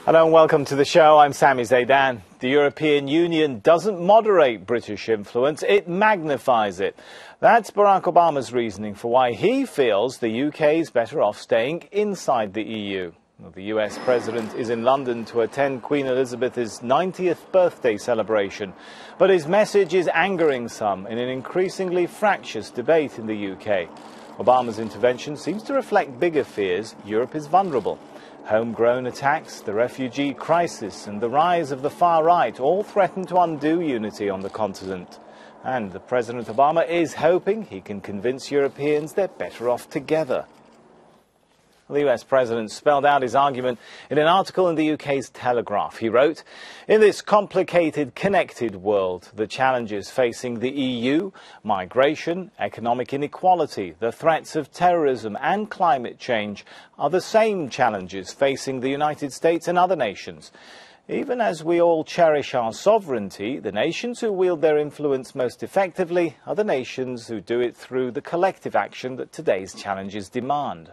Hello and welcome to the show. I'm Sami Zaidan. The European Union doesn't moderate British influence, it magnifies it. That's Barack Obama's reasoning for why he feels the UK is better off staying inside the EU. Well, the US President is in London to attend Queen Elizabeth's 90th birthday celebration. But his message is angering some in an increasingly fractious debate in the UK. Obama's intervention seems to reflect bigger fears Europe is vulnerable. Homegrown attacks, the refugee crisis and the rise of the far right all threaten to undo unity on the continent. And President Obama is hoping he can convince Europeans they're better off together. The US President spelled out his argument in an article in the UK's Telegraph. He wrote, "In this complicated, connected world, the challenges facing the EU, migration, economic inequality, the threats of terrorism and climate change are the same challenges facing the United States and other nations. Even as we all cherish our sovereignty, the nations who wield their influence most effectively are the nations who do it through the collective action that today's challenges demand."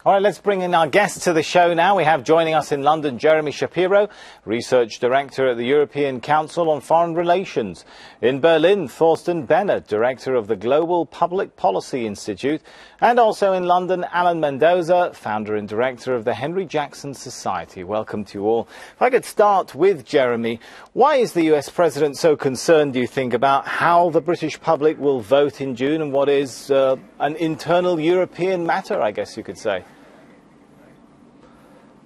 All right, let's bring in our guests to the show now. We have joining us in London Jeremy Shapiro, Research Director at the European Council on Foreign Relations. In Berlin, Thorsten Benner, Director of the Global Public Policy Institute. And also in London, Alan Mendoza, Founder and Director of the Henry Jackson Society. Welcome to you all. If I could start with Jeremy, why is the US President so concerned, do you think, about how the British public will vote in June and what is an internal European matter, I guess you could say?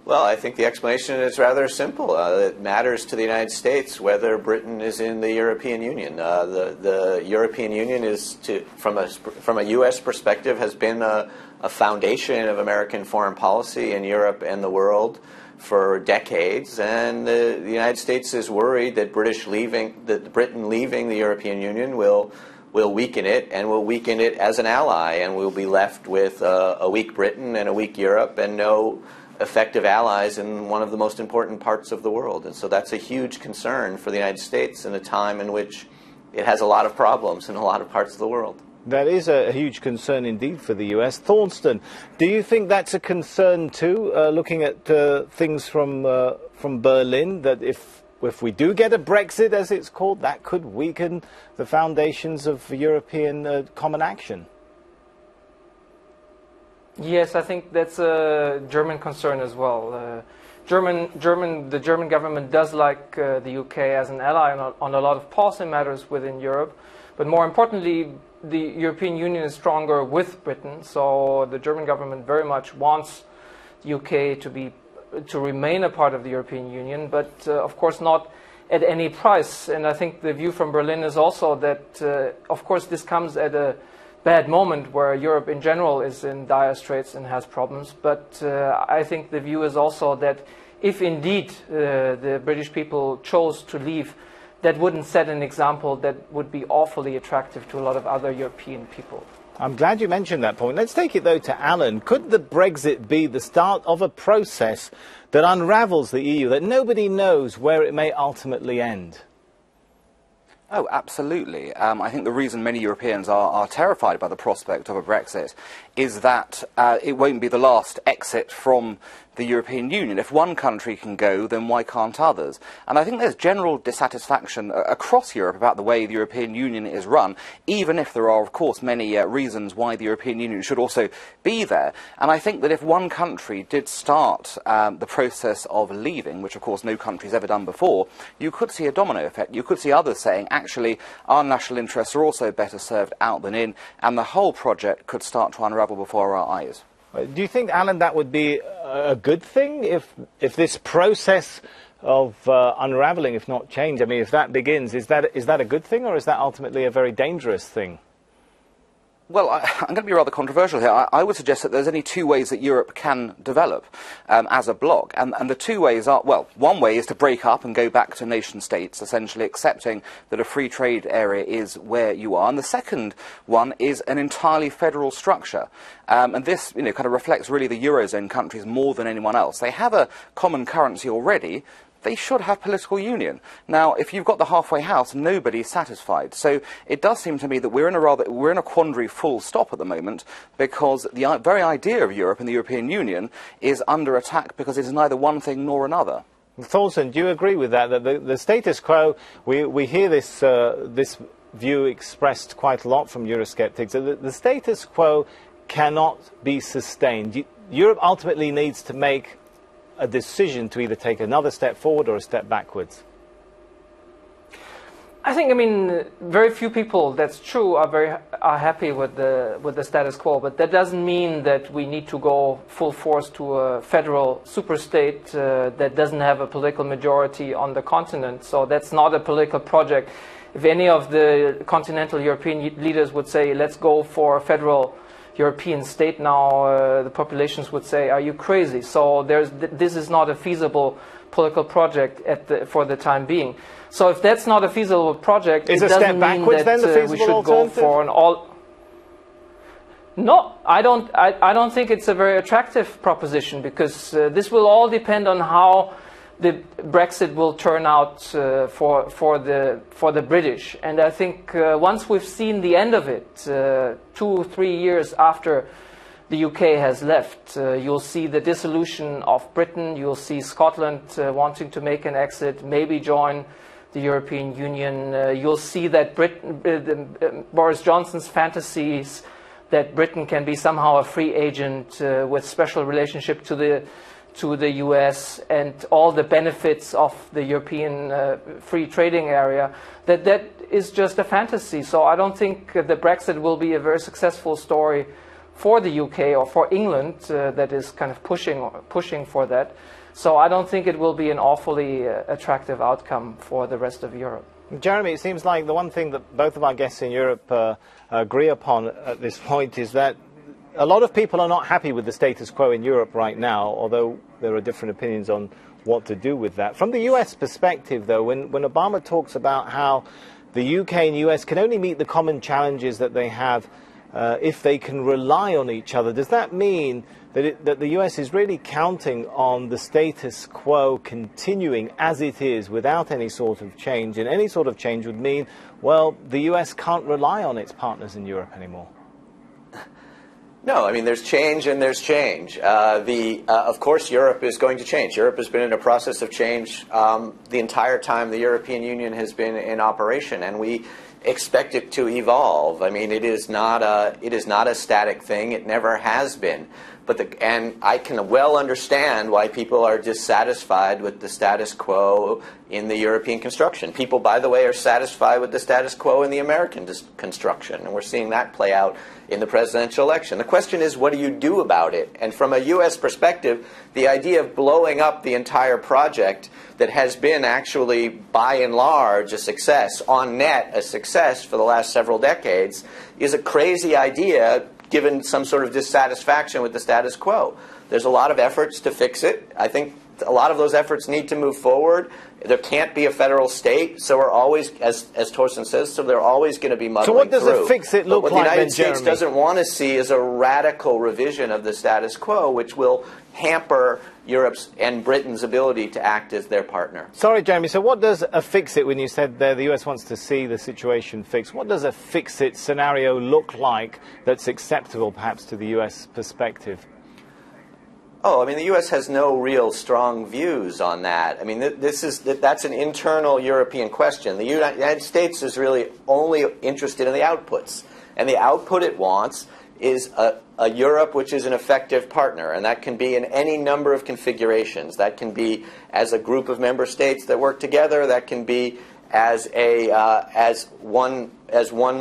Well, I think the explanation is rather simple. It matters to the United States whether Britain is in the European Union. The European Union is, from a U.S. perspective, has been a foundation of American foreign policy in Europe and the world for decades. And the United States is worried that Britain leaving the European Union will weaken it, and will weaken it as an ally, and we'll be left with a weak Britain and a weak Europe and no effective allies in one of the most important parts of the world. And so that's a huge concern for the United States in a time in which it has a lot of problems in a lot of parts of the world. That is a huge concern indeed for the US. Thorsten, do you think that's a concern too, looking at things from Berlin, that if we do get a Brexit, as it's called, that could weaken the foundations of European common action? Yes, I think that's a German concern as well. The German government does like the UK as an ally on a lot of policy matters within Europe, but more importantly, the European Union is stronger with Britain. So the German government very much wants the UK to remain a part of the European Union, but of course not at any price. And I think the view from Berlin is also that, of course, this comes at a bad moment where Europe in general is in dire straits and has problems. But I think the view is also that if indeed the British people chose to leave, that wouldn't set an example that would be awfully attractive to a lot of other European people. I'm glad you mentioned that point. Let's take it, though, to Alan. Could the Brexit be the start of a process that unravels the EU, that nobody knows where it may ultimately end? Oh, absolutely. I think the reason many Europeans are terrified by the prospect of a Brexit is that it won't be the last exit from the European Union. If one country can go, then why can't others? And I think there's general dissatisfaction across Europe about the way the European Union is run, even if there are, of course, many reasons why the European Union should also be there. And I think that if one country did start the process of leaving, which of course no country's ever done before, you could see a domino effect. You could see others saying, actually, our national interests are also better served out than in, and the whole project could start to unravel before our eyes. Do you think, Alan, that would be a good thing if this process of unravelling, if not change, I mean, if that begins, is that a good thing, or is that ultimately a very dangerous thing? Well, I'm going to be rather controversial here. I would suggest that there's only two ways that Europe can develop as a bloc. And the two ways are, well, one way is to break up and go back to nation states, essentially accepting that a free trade area is where you are. And the second one is an entirely federal structure. And this, kind of reflects really the Eurozone countries more than anyone else. They have a common currency already. They should have political union. Now, if you've got the halfway house, nobody's satisfied. So it does seem to me that we're in a quandary full stop at the moment, because the very idea of Europe and the European Union is under attack because it is neither one thing nor another. Thorsten, do you agree with that? That the status quo, we hear this this view expressed quite a lot from Eurosceptics. The status quo cannot be sustained. Europe ultimately needs to make a decision to either take another step forward or a step backwards. I think, very few people, that's true, are happy with the status quo, but that doesn't mean that we need to go full force to a federal superstate that doesn't have a political majority on the continent. So that's not a political project. If any of the continental European leaders would say, let's go for a federal European state now, the populations would say, are you crazy? So this is not a feasible political project for the time being. So if that's not a feasible project, it doesn't mean that we should go for an all. No, I don't think it's a very attractive proposition, because this will all depend on how the Brexit will turn out for the British. And I think once we've seen the end of it, 2 or 3 years after the UK has left, you'll see the dissolution of Britain. You'll see Scotland wanting to make an exit, maybe join the European Union. You'll see that Boris Johnson's fantasies that Britain can be somehow a free agent with special relationship to the US and all the benefits of the European free trading area, that is just a fantasy. So I don't think the Brexit will be a very successful story for the UK or for England that is kind of pushing for that. So I don't think it will be an awfully attractive outcome for the rest of Europe. Jeremy, it seems like the one thing that both of our guests in Europe agree upon at this point is that a lot of people are not happy with the status quo in Europe right now, although there are different opinions on what to do with that. From the US perspective, though, when Obama talks about how the UK and US can only meet the common challenges that they have if they can rely on each other, does that mean that the US is really counting on the status quo continuing as it is without any sort of change? And any sort of change would mean, well, the US can't rely on its partners in Europe anymore. No, there's change and there's change. Of course, Europe is going to change. Europe has been in a process of change the entire time the European Union has been in operation, and we expect it to evolve. It is not a static thing. It never has been. And I can well understand why people are dissatisfied with the status quo in the European construction. People, by the way, are satisfied with the status quo in the American construction, and we're seeing that play out in the presidential election. The question is, what do you do about it? And from a U.S. perspective, the idea of blowing up the entire project that has been actually, by and large, a success, on net, a success for the last several decades, is a crazy idea given some sort of dissatisfaction with the status quo. There's a lot of efforts to fix it. I think a lot of those efforts need to move forward. There can't be a federal state, so we're always, as Thorsten says, so they're always going to be muddling through. So what does a fix-it look like, what the United States doesn't want to see is a radical revision of the status quo, which will hamper Europe's and Britain's ability to act as their partner. Sorry, Jeremy, so what does a fix-it, when you said there the US wants to see the situation fixed, what does a fix-it scenario look like that's acceptable perhaps to the US perspective? Oh, the U.S. has no real strong views on that. That's an internal European question. The United States is really only interested in the outputs. And the output it wants is a Europe which is an effective partner. And that can be in any number of configurations. That can be as a group of member states that work together. That can be as one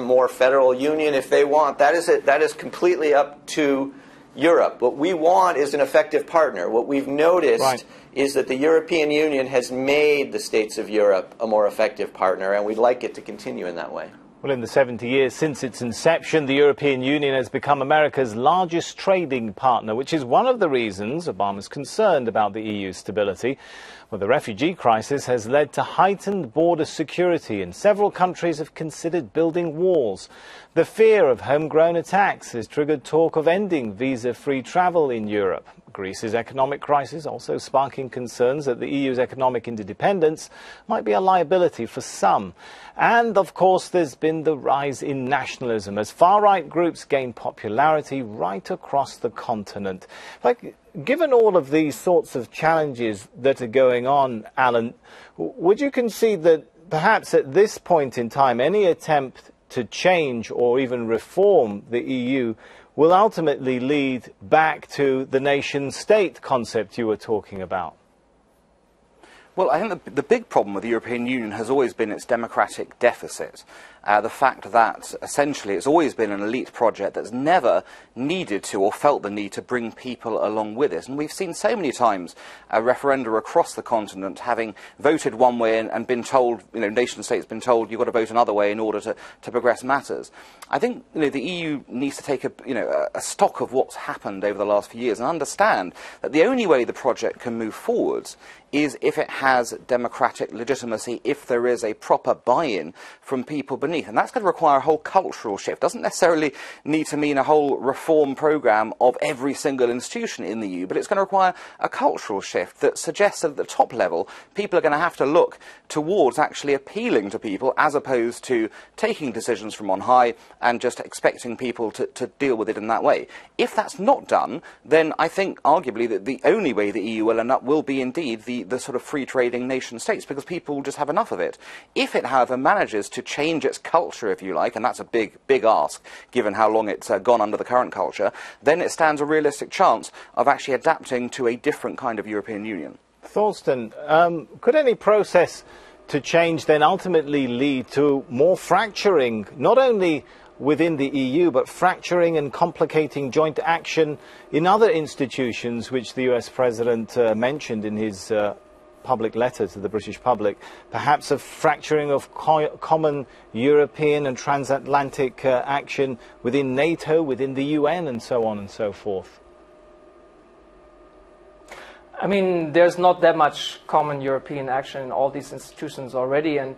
more federal union if they want. That is completely up to Europe. What we want is an effective partner. What we've noticed is that the European Union has made the states of Europe a more effective partner, and we'd like it to continue in that way. Well, in the 70 years since its inception, the European Union has become America's largest trading partner, which is one of the reasons Obama's concerned about the EU's stability. Well, the refugee crisis has led to heightened border security, and several countries have considered building walls. The fear of homegrown attacks has triggered talk of ending visa-free travel in Europe. Greece's economic crisis also sparking concerns that the EU's economic interdependence might be a liability for some. And, of course, there's been the rise in nationalism as far-right groups gain popularity right across the continent. Given all of these sorts of challenges that are going on, Alan, would you concede that perhaps at this point in time, any attempt to change or even reform the EU will ultimately lead back to the nation-state concept you were talking about? Well, I think the big problem with the European Union has always been its democratic deficit. The fact that essentially it's always been an elite project that's never needed to or felt the need to bring people along with it. And we've seen so many times a referenda across the continent having voted one way and been told, nation states been told you've got to vote another way in order to progress matters. I think the EU needs to take a stock of what's happened over the last few years and understand that the only way the project can move forwards is if it has democratic legitimacy, if there is a proper buy-in from people beneath. And that's going to require a whole cultural shift. Doesn't necessarily need to mean a whole reform programme of every single institution in the EU, but it's going to require a cultural shift that suggests that at the top level, people are going to have to look towards actually appealing to people as opposed to taking decisions from on high and just expecting people to deal with it in that way. If that's not done, then I think arguably that the only way the EU will end up will be indeed the sort of free trading nation states, because people will just have enough of it. If it, however, manages to change its culture, if you like, and that's a big ask given how long it's gone under the current culture, then it stands a realistic chance of actually adapting to a different kind of European Union. Thorsten, could any process to change then ultimately lead to more fracturing, not only within the EU, but fracturing and complicating joint action in other institutions, which the US President mentioned in his public letter to the British public, perhaps a fracturing of common European and transatlantic action within NATO, within the UN, and so on and so forth? I mean, there's not that much common European action in all these institutions already, and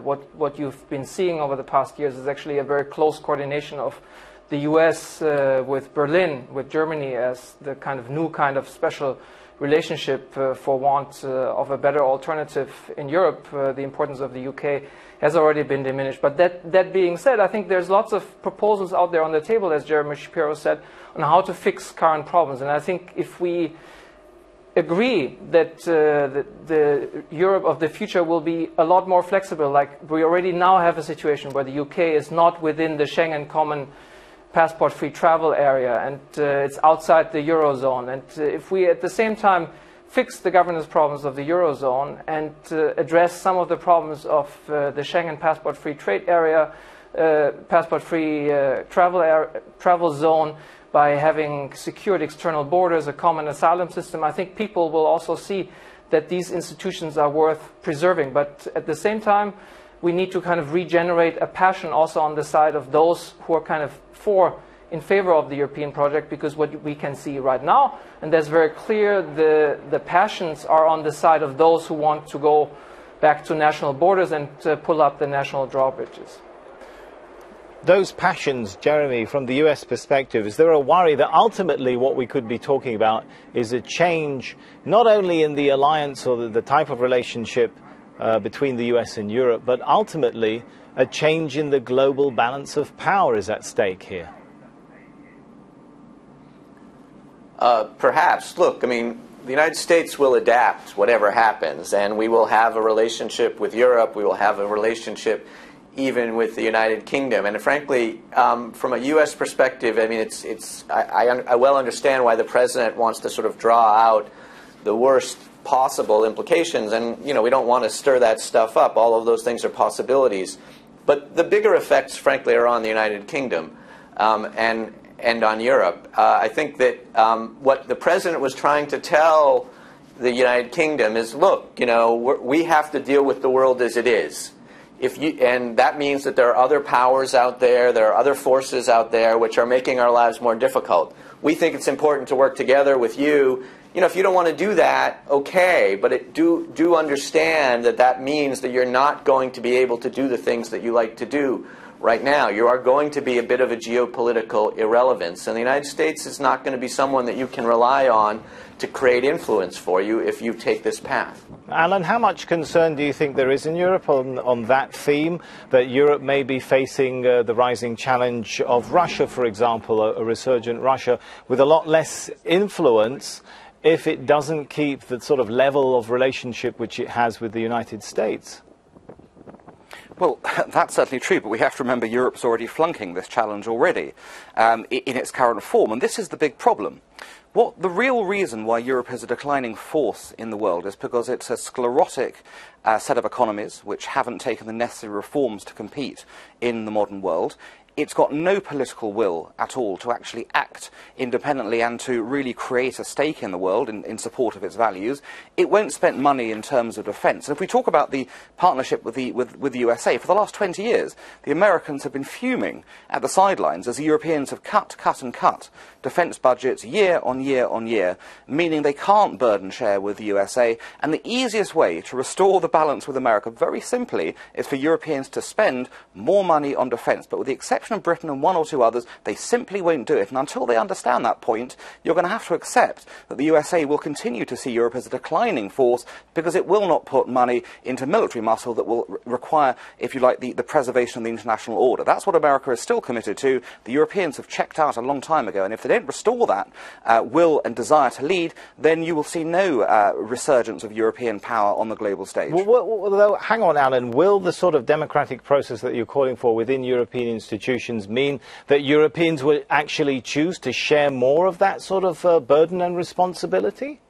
what you've been seeing over the past years is actually a very close coordination of the US with Berlin, with Germany as the new kind of special relationship for want of a better alternative in Europe. The importance of the UK has already been diminished. But that being said, I think there's lots of proposals out there on the table, as Jeremy Shapiro said, on how to fix current problems. And I think if we agree that the Europe of the future will be a lot more flexible, like we already now have a situation where the UK is not within the Schengen common passport-free travel area, and it's outside the Eurozone. And if we at the same time fix the governance problems of the Eurozone and address some of the problems of the Schengen passport-free trade area, passport-free travel zone, by having secured external borders, a common asylum system, I think people will also see that these institutions are worth preserving. But at the same time, we need to regenerate a passion also on the side of those who are in favor of the European project, because what we can see right now, and that's very clear, the passions are on the side of those who want to go back to national borders and pull up the national drawbridges. Those passions, Jeremy, from the US perspective, is there a worry that ultimately what we could be talking about is a change not only in the alliance or the type of relationship between the US and Europe, but ultimately a change in the global balance of power is at stake here? Perhaps. Look, I mean, the United States will adapt whatever happens, and we will have a relationship with Europe. We will have a relationship even with the United Kingdom. And frankly, from a U.S. perspective, I mean, I well understand why the president wants to sort of draw out the worst possible implications. And, we don't want to stir that stuff up. All of those things are possibilities. But the bigger effects, frankly, are on the United Kingdom and on Europe. I think that what the president was trying to tell the United Kingdom is, look, we have to deal with the world as it is. And that means that there are other powers out there, there are other forces out there which are making our lives more difficult. We think it's important to work together with you. If you don't want to do that, okay, but do understand that means that you're not going to be able to do the things that you like to do right now. You are going to be a bit of a geopolitical irrelevance, and the United States is not going to be someone that you can rely on to create influence for you if you take this path. Alan, how much concern do you think there is in Europe on that theme, that Europe may be facing the rising challenge of Russia, for example, a resurgent Russia, with a lot less influence if it doesn't keep the sort of level of relationship which it has with the United States? Well, that's certainly true, but we have to remember Europe's already flunking this challenge already in its current form, and this is the big problem. The real reason why Europe is a declining force in the world is because it's a sclerotic set of economies which haven't taken the necessary reforms to compete in the modern world. It's got no political will at all to actually act independently and to really create a stake in the world in support of its values. It won't spend money in terms of defence. And if we talk about the partnership with the USA, for the last 20 years, the Americans have been fuming at the sidelines as the Europeans have cut defence budgets year on year on year, meaning they can't burden share with the USA. And the easiest way to restore the balance with America, very simply, is for Europeans to spend more money on defence. But with the exception of Britain and one or two others, they simply won't do it. And until they understand that point, you're going to have to accept that the USA will continue to see Europe as a declining force, because it will not put money into military muscle that will require, if you like, the preservation of the international order. That's what America is still committed to. The Europeans have checked out a long time ago, and if they don't restore that will and desire to lead, then you will see no resurgence of European power on the global stage. Well, hang on, Alan. Will the sort of democratic process that you're calling for within European institutions mean that Europeans will actually choose to share more of that sort of burden and responsibility?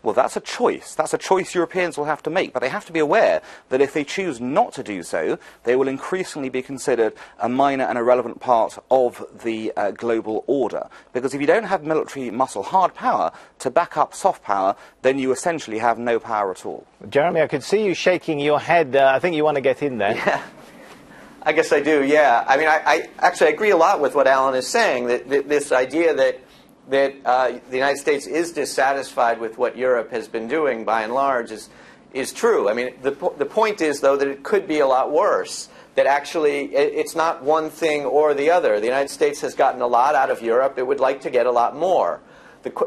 Well, that's a choice. That's a choice Europeans will have to make. But they have to be aware that if they choose not to do so, they will increasingly be considered a minor and irrelevant part of the global order. Because if you don't have military muscle, hard power, to back up soft power, then you essentially have no power at all. Jeremy, I could see you shaking your head. I think you want to get in there. Yeah. I guess I do, yeah. I mean, I actually agree a lot with what Alan is saying, that this idea that the United States is dissatisfied with what Europe has been doing, by and large, is true. I mean, the point is, though, that it could be a lot worse, that actually it's not one thing or the other. The United States has gotten a lot out of Europe. It would like to get a lot more.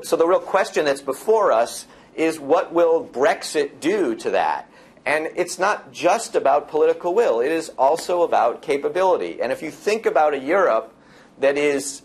So the real question that's before us is, what will Brexit do to that? And it's not just about political will. It is also about capability. And if you think about a Europe that is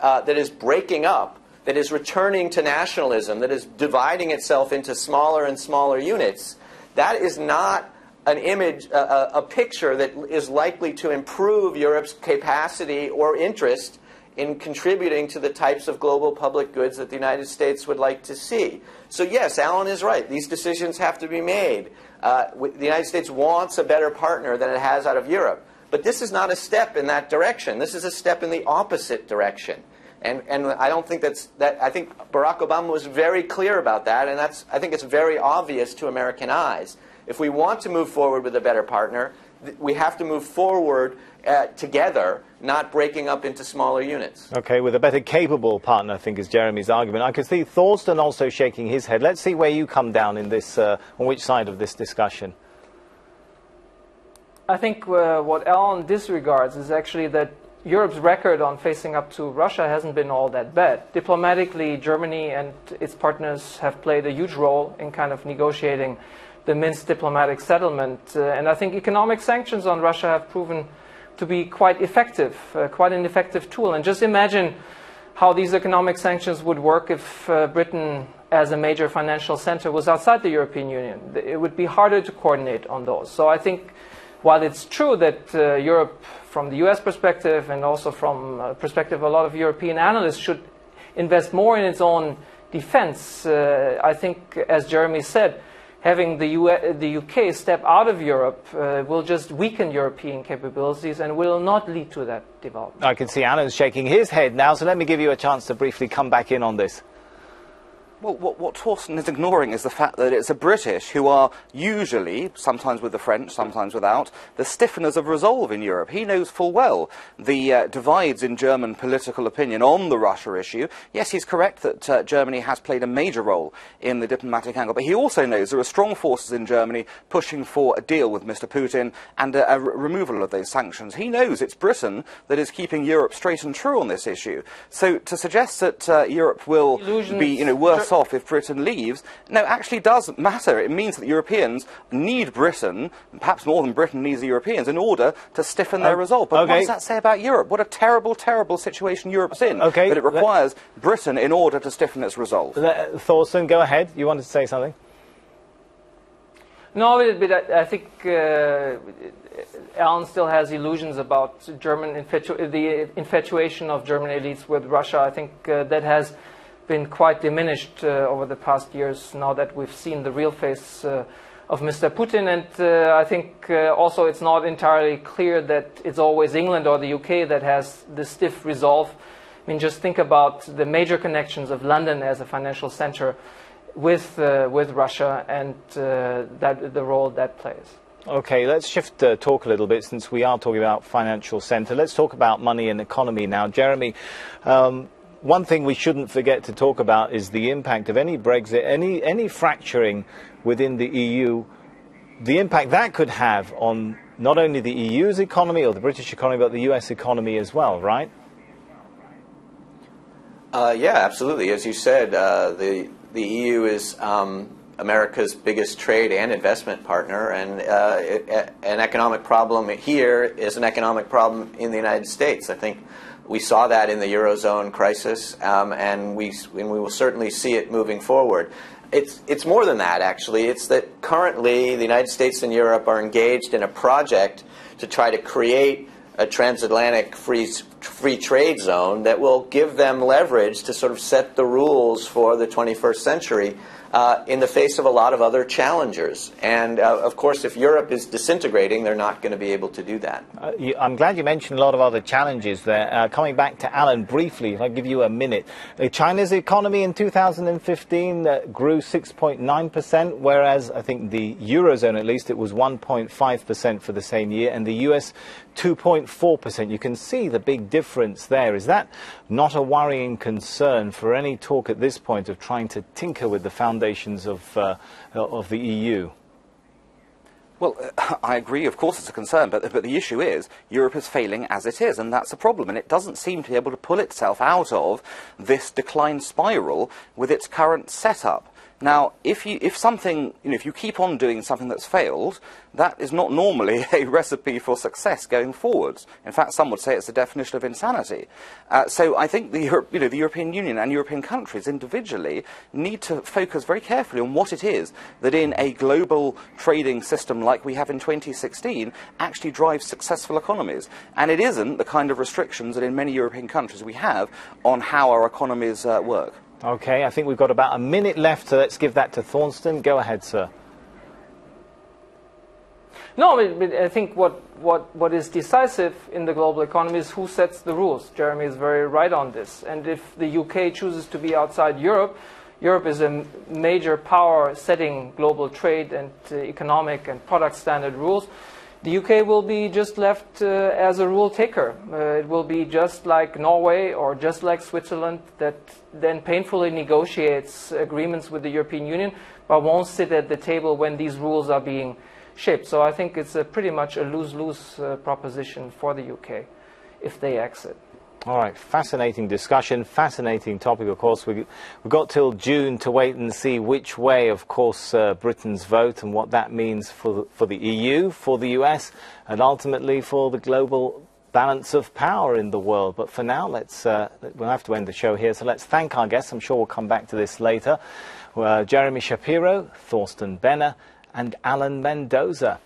breaking up, that is returning to nationalism, that is dividing itself into smaller and smaller units, that is not an image, a picture that is likely to improve Europe's capacity or interest in contributing to the types of global public goods that the United States would like to see. So yes, Alan is right. These decisions have to be made. The United States wants a better partner than it has out of Europe. But this is not a step in that direction. This is a step in the opposite direction. And I don't think I think Barack Obama was very clear about that, and I think it's very obvious to American eyes. If we want to move forward with a better partner, we have to move forward together, not breaking up into smaller units. Okay, with a better capable partner, I think, is Jeremy's argument. I can see Thorsten also shaking his head. Let's see where you come down in this, on which side of this discussion. I think what Alan disregards is actually that Europe's record on facing up to Russia hasn't been all that bad. Diplomatically, Germany and its partners have played a huge role in kind of negotiating the Minsk diplomatic settlement. And I think economic sanctions on Russia have proven to be quite effective, quite an effective tool. And just imagine how these economic sanctions would work if Britain, as a major financial center, was outside the European Union. It would be harder to coordinate on those. So I think while it's true that Europe, from the US perspective and also from perspective of a lot of European analysts, should invest more in its own defense, I think, as Jeremy said, having the UK step out of Europe will just weaken European capabilities and will not lead to that development. I can see Alan's shaking his head now, so let me give you a chance to briefly come back in on this. Well, what Torsten is ignoring is the fact that it's the British who are usually, sometimes with the French, sometimes without, the stiffeners of resolve in Europe. He knows full well the divides in German political opinion on the Russia issue. Yes, he's correct that Germany has played a major role in the diplomatic angle, but he also knows there are strong forces in Germany pushing for a deal with Mr. Putin and a removal of those sanctions. He knows it's Britain that is keeping Europe straight and true on this issue. So to suggest that Europe will be, worse off if Britain leaves, no, actually does matter. It means that Europeans need Britain, perhaps more than Britain needs the Europeans, in order to stiffen their resolve. But what does that say about Europe? What a terrible, terrible situation Europe's in. That it requires Britain in order to stiffen its resolve. Thorsten, go ahead. You wanted to say something? No, but I think Alan still has illusions about the infatuation of German elites with Russia. I think that has been quite diminished over the past years, now that we've seen the real face of Mr. Putin. And I think also it's not entirely clear that it's always England or the UK that has the stiff resolve. I mean, just think about the major connections of London as a financial center with Russia and the role that plays. Okay, let's shift talk a little bit, since we are talking about financial centre. Let's talk about money and economy now. Jeremy, one thing we shouldn't forget to talk about is the impact of any Brexit, any fracturing within the EU, the impact that could have on not only the EU's economy or the British economy, but the US economy as well, right? Yeah, absolutely. As you said, the EU is America's biggest trade and investment partner, and an economic problem here is an economic problem in the United States. I think we saw that in the Eurozone crisis, and we will certainly see it moving forward. It's more than that, actually. It's that currently the United States and Europe are engaged in a project to try to create a transatlantic free trade zone that will give them leverage to sort of set the rules for the 21st century in the face of a lot of other challengers. And of course, if Europe is disintegrating, they're not going to be able to do that. I'm glad you mentioned a lot of other challenges there. Coming back to Alan briefly, if I give you a minute. China's economy in 2015 grew 6.9%, whereas I think the Eurozone, at least, it was 1.5% for the same year, and the US 2.4%. You can see the big difference there. Is that not a worrying concern for any talk at this point of trying to tinker with the foundations of the EU? Well, I agree, of course it's a concern, but the issue is Europe is failing as it is, and that's a problem, and it doesn't seem to be able to pull itself out of this decline spiral with its current setup. Now, if you keep on doing something that's failed, that is not normally a recipe for success going forwards. In fact, some would say it's the definition of insanity. So I think the European Union and European countries individually need to focus very carefully on what it is that in a global trading system like we have in 2016 actually drives successful economies. And it isn't the kind of restrictions that in many European countries we have on how our economies work. Okay, I think we've got about a minute left, so let's give that to Thorsten. Go ahead, sir. No, but I think what is decisive in the global economy is who sets the rules. Jeremy is very right on this. And if the UK chooses to be outside Europe, Europe is a major power setting global trade and economic and product standard rules. The UK will be just left as a rule taker. It will be just like Norway or just like Switzerland that then painfully negotiates agreements with the European Union, but won't sit at the table when these rules are being shaped. So I think it's pretty much a lose-lose proposition for the UK if they exit. All right, fascinating discussion, fascinating topic, of course. We've got till June to wait and see which way, of course, Britain's vote and what that means for the EU, for the US, and ultimately for the global balance of power in the world. But for now, we'll have to end the show here. So let's thank our guests. I'm sure we'll come back to this later. Jeremy Shapiro, Thorsten Benner, and Alan Mendoza.